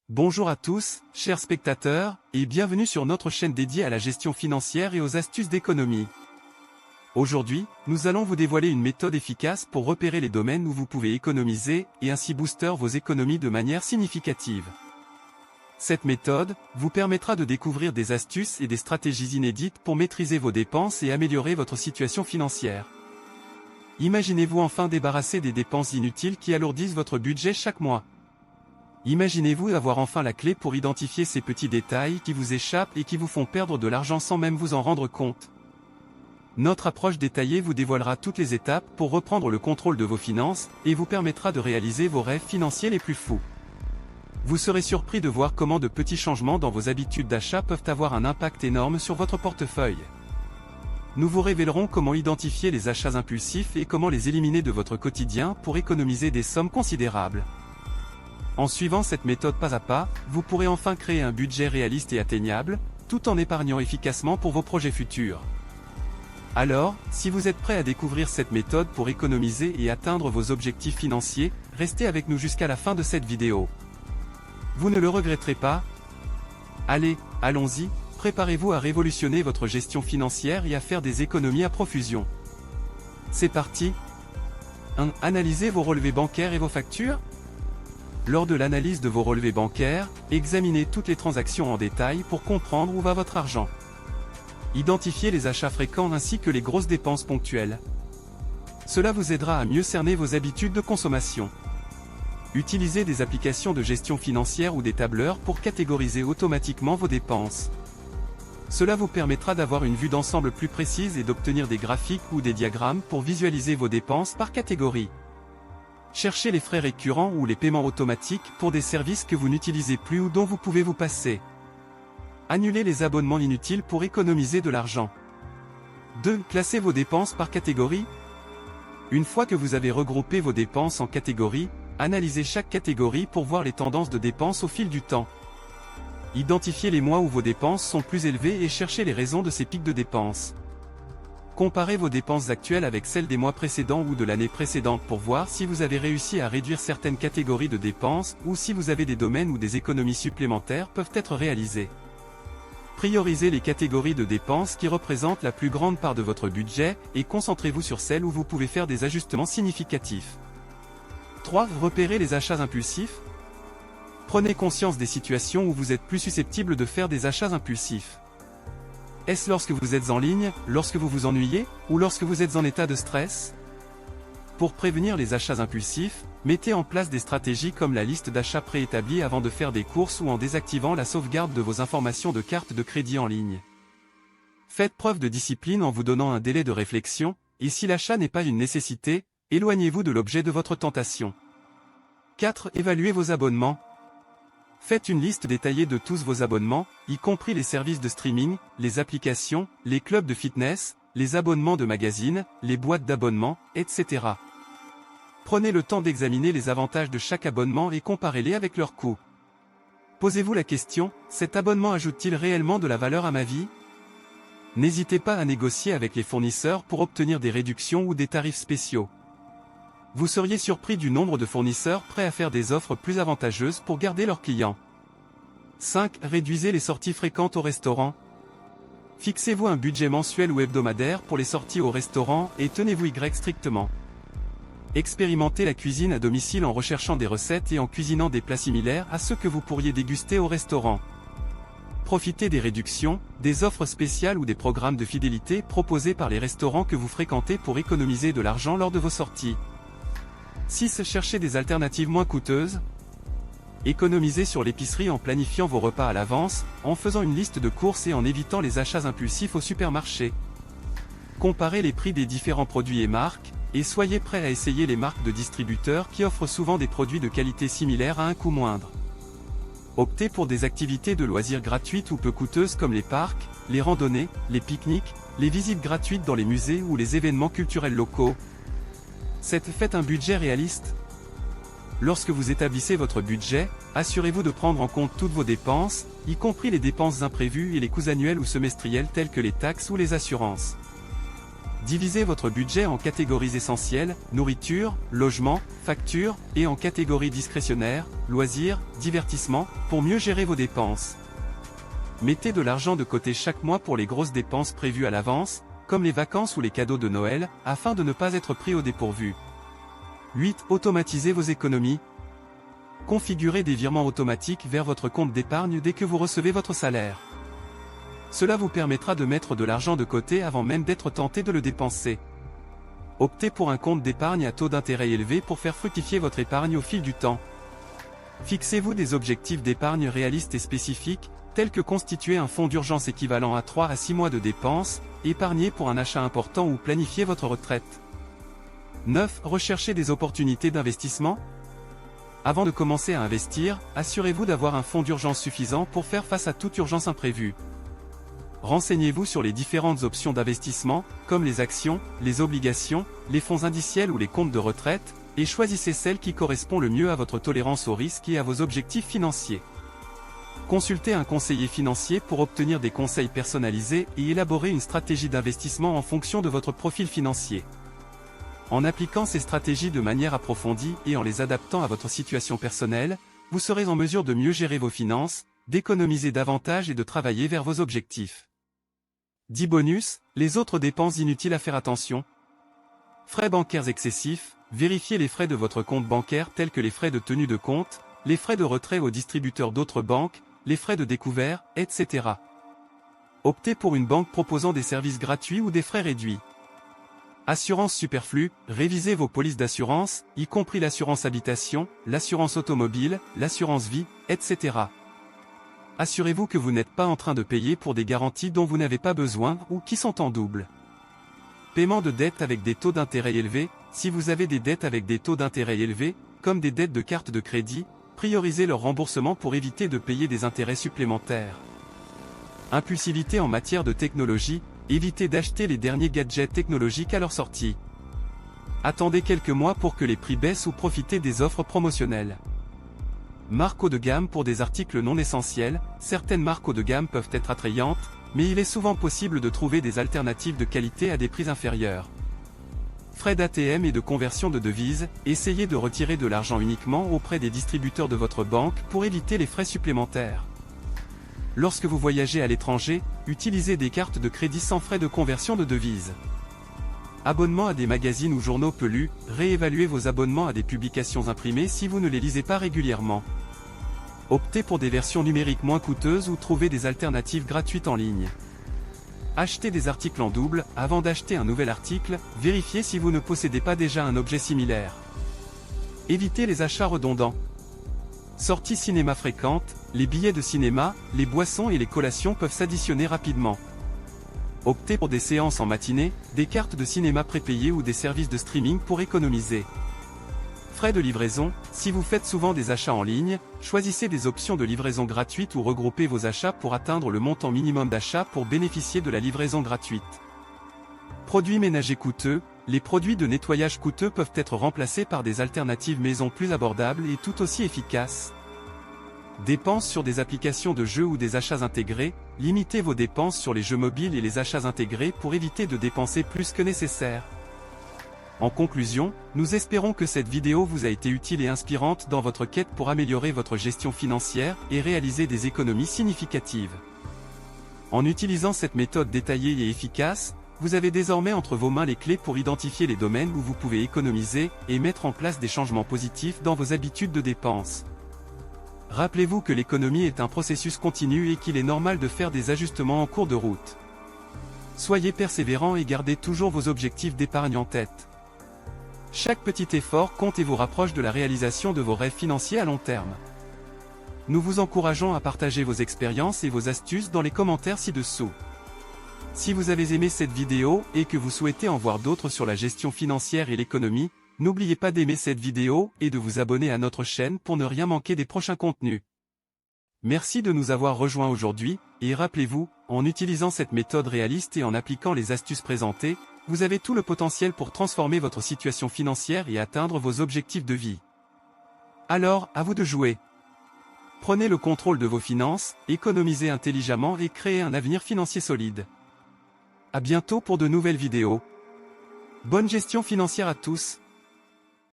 Bonjour à tous, chers spectateurs, et bienvenue sur notre chaîne dédiée à la gestion financière et aux astuces d'économie. Aujourd'hui, nous allons vous dévoiler une méthode efficace pour repérer les domaines où vous pouvez économiser et ainsi booster vos économies de manière significative. Cette méthode vous permettra de découvrir des astuces et des stratégies inédites pour maîtriser vos dépenses et améliorer votre situation financière. Imaginez-vous enfin débarrasser des dépenses inutiles qui alourdissent votre budget chaque mois. Imaginez-vous avoir enfin la clé pour identifier ces petits détails qui vous échappent et qui vous font perdre de l'argent sans même vous en rendre compte. Notre approche détaillée vous dévoilera toutes les étapes pour reprendre le contrôle de vos finances et vous permettra de réaliser vos rêves financiers les plus fous. Vous serez surpris de voir comment de petits changements dans vos habitudes d'achat peuvent avoir un impact énorme sur votre portefeuille. Nous vous révélerons comment identifier les achats impulsifs et comment les éliminer de votre quotidien pour économiser des sommes considérables. En suivant cette méthode pas à pas, vous pourrez enfin créer un budget réaliste et atteignable, tout en épargnant efficacement pour vos projets futurs. Alors, si vous êtes prêt à découvrir cette méthode pour économiser et atteindre vos objectifs financiers, restez avec nous jusqu'à la fin de cette vidéo. Vous ne le regretterez pas? Allez, allons-y, préparez-vous à révolutionner votre gestion financière et à faire des économies à profusion. C'est parti! 1. Analysez vos relevés bancaires et vos factures. Lors de l'analyse de vos relevés bancaires, examinez toutes les transactions en détail pour comprendre où va votre argent. Identifiez les achats fréquents ainsi que les grosses dépenses ponctuelles. Cela vous aidera à mieux cerner vos habitudes de consommation. Utilisez des applications de gestion financière ou des tableurs pour catégoriser automatiquement vos dépenses. Cela vous permettra d'avoir une vue d'ensemble plus précise et d'obtenir des graphiques ou des diagrammes pour visualiser vos dépenses par catégorie. Cherchez les frais récurrents ou les paiements automatiques pour des services que vous n'utilisez plus ou dont vous pouvez vous passer. Annulez les abonnements inutiles pour économiser de l'argent. 2. Classez vos dépenses par catégorie. Une fois que vous avez regroupé vos dépenses en catégories, analysez chaque catégorie pour voir les tendances de dépenses au fil du temps. Identifiez les mois où vos dépenses sont plus élevées et cherchez les raisons de ces pics de dépenses. Comparez vos dépenses actuelles avec celles des mois précédents ou de l'année précédente pour voir si vous avez réussi à réduire certaines catégories de dépenses ou si vous avez des domaines où des économies supplémentaires peuvent être réalisées. Priorisez les catégories de dépenses qui représentent la plus grande part de votre budget et concentrez-vous sur celles où vous pouvez faire des ajustements significatifs. 3. Repérez les achats impulsifs. Prenez conscience des situations où vous êtes plus susceptible de faire des achats impulsifs. Est-ce lorsque vous êtes en ligne, lorsque vous vous ennuyez, ou lorsque vous êtes en état de stress? Pour prévenir les achats impulsifs, mettez en place des stratégies comme la liste d'achats préétablie avant de faire des courses ou en désactivant la sauvegarde de vos informations de carte de crédit en ligne. Faites preuve de discipline en vous donnant un délai de réflexion, et si l'achat n'est pas une nécessité, éloignez-vous de l'objet de votre tentation. 4. Évaluez vos abonnements. Faites une liste détaillée de tous vos abonnements, y compris les services de streaming, les applications, les clubs de fitness, les abonnements de magazines, les boîtes d'abonnement, etc. Prenez le temps d'examiner les avantages de chaque abonnement et comparez-les avec leurs coûts. Posez-vous la question, cet abonnement ajoute-t-il réellement de la valeur à ma vie? N'hésitez pas à négocier avec les fournisseurs pour obtenir des réductions ou des tarifs spéciaux. Vous seriez surpris du nombre de fournisseurs prêts à faire des offres plus avantageuses pour garder leurs clients. 5. Réduisez les sorties fréquentes au restaurant. Fixez-vous un budget mensuel ou hebdomadaire pour les sorties au restaurant et tenez-vous strictement. Expérimentez la cuisine à domicile en recherchant des recettes et en cuisinant des plats similaires à ceux que vous pourriez déguster au restaurant. Profitez des réductions, des offres spéciales ou des programmes de fidélité proposés par les restaurants que vous fréquentez pour économiser de l'argent lors de vos sorties. 6. Cherchez des alternatives moins coûteuses. Économisez sur l'épicerie en planifiant vos repas à l'avance, en faisant une liste de courses et en évitant les achats impulsifs au supermarché. Comparez les prix des différents produits et marques, et soyez prêts à essayer les marques de distributeurs qui offrent souvent des produits de qualité similaire à un coût moindre. Optez pour des activités de loisirs gratuites ou peu coûteuses comme les parcs, les randonnées, les pique-niques, les visites gratuites dans les musées ou les événements culturels locaux. 7. Faites un budget réaliste. Lorsque vous établissez votre budget, assurez-vous de prendre en compte toutes vos dépenses, y compris les dépenses imprévues et les coûts annuels ou semestriels tels que les taxes ou les assurances. Divisez votre budget en catégories essentielles, nourriture, logement, factures, et en catégories discrétionnaires, loisirs, divertissement, pour mieux gérer vos dépenses. Mettez de l'argent de côté chaque mois pour les grosses dépenses prévues à l'avance, comme les vacances ou les cadeaux de Noël, afin de ne pas être pris au dépourvu. 8. Automatisez vos économies. Configurez des virements automatiques vers votre compte d'épargne dès que vous recevez votre salaire. Cela vous permettra de mettre de l'argent de côté avant même d'être tenté de le dépenser. Optez pour un compte d'épargne à taux d'intérêt élevé pour faire fructifier votre épargne au fil du temps. Fixez-vous des objectifs d'épargne réalistes et spécifiques, tels que constituer un fonds d'urgence équivalent à 3 à 6 mois de dépenses, épargner pour un achat important ou planifier votre retraite. 9. Recherchez des opportunités d'investissement. Avant de commencer à investir, assurez-vous d'avoir un fonds d'urgence suffisant pour faire face à toute urgence imprévue. Renseignez-vous sur les différentes options d'investissement, comme les actions, les obligations, les fonds indiciels ou les comptes de retraite, et choisissez celle qui correspond le mieux à votre tolérance au risque et à vos objectifs financiers. Consultez un conseiller financier pour obtenir des conseils personnalisés et élaborer une stratégie d'investissement en fonction de votre profil financier. En appliquant ces stratégies de manière approfondie et en les adaptant à votre situation personnelle, vous serez en mesure de mieux gérer vos finances, d'économiser davantage et de travailler vers vos objectifs. 10 bonus, les autres dépenses inutiles à faire attention. Frais bancaires excessifs, vérifiez les frais de votre compte bancaire tels que les frais de tenue de compte, les frais de retrait aux distributeurs d'autres banques, les frais de découvert, etc. Optez pour une banque proposant des services gratuits ou des frais réduits. Assurance superflue, révisez vos polices d'assurance, y compris l'assurance habitation, l'assurance automobile, l'assurance vie, etc. Assurez-vous que vous n'êtes pas en train de payer pour des garanties dont vous n'avez pas besoin ou qui sont en double. Paiement de dettes avec des taux d'intérêt élevés, si vous avez des dettes avec des taux d'intérêt élevés, comme des dettes de carte de crédit, priorisez leur remboursement pour éviter de payer des intérêts supplémentaires. Impulsivité en matière de technologie, évitez d'acheter les derniers gadgets technologiques à leur sortie. Attendez quelques mois pour que les prix baissent ou profitez des offres promotionnelles. Marque haut de gamme pour des articles non essentiels, certaines marques haut de gamme peuvent être attrayantes, mais il est souvent possible de trouver des alternatives de qualité à des prix inférieurs. Frais d'ATM et de conversion de devises, essayez de retirer de l'argent uniquement auprès des distributeurs de votre banque pour éviter les frais supplémentaires. Lorsque vous voyagez à l'étranger, utilisez des cartes de crédit sans frais de conversion de devises. Abonnement à des magazines ou journaux peu lus, réévaluez vos abonnements à des publications imprimées si vous ne les lisez pas régulièrement. Optez pour des versions numériques moins coûteuses ou trouvez des alternatives gratuites en ligne. Achetez des articles en double, avant d'acheter un nouvel article, vérifiez si vous ne possédez pas déjà un objet similaire. Évitez les achats redondants. Sorties cinéma fréquentes, les billets de cinéma, les boissons et les collations peuvent s'additionner rapidement. Optez pour des séances en matinée, des cartes de cinéma prépayées ou des services de streaming pour économiser. Frais de livraison, si vous faites souvent des achats en ligne, choisissez des options de livraison gratuite ou regroupez vos achats pour atteindre le montant minimum d'achat pour bénéficier de la livraison gratuite. Produits ménagers coûteux, les produits de nettoyage coûteux peuvent être remplacés par des alternatives maison plus abordables et tout aussi efficaces. Dépenses sur des applications de jeux ou des achats intégrés, limitez vos dépenses sur les jeux mobiles et les achats intégrés pour éviter de dépenser plus que nécessaire. En conclusion, nous espérons que cette vidéo vous a été utile et inspirante dans votre quête pour améliorer votre gestion financière et réaliser des économies significatives. En utilisant cette méthode détaillée et efficace, vous avez désormais entre vos mains les clés pour identifier les domaines où vous pouvez économiser et mettre en place des changements positifs dans vos habitudes de dépenses. Rappelez-vous que l'économie est un processus continu et qu'il est normal de faire des ajustements en cours de route. Soyez persévérants et gardez toujours vos objectifs d'épargne en tête. Chaque petit effort compte et vous rapproche de la réalisation de vos rêves financiers à long terme. Nous vous encourageons à partager vos expériences et vos astuces dans les commentaires ci-dessous. Si vous avez aimé cette vidéo et que vous souhaitez en voir d'autres sur la gestion financière et l'économie, n'oubliez pas d'aimer cette vidéo et de vous abonner à notre chaîne pour ne rien manquer des prochains contenus. Merci de nous avoir rejoints aujourd'hui, et rappelez-vous, en utilisant cette méthode réaliste et en appliquant les astuces présentées, vous avez tout le potentiel pour transformer votre situation financière et atteindre vos objectifs de vie. Alors, à vous de jouer. Prenez le contrôle de vos finances, économisez intelligemment et créez un avenir financier solide. À bientôt pour de nouvelles vidéos. Bonne gestion financière à tous.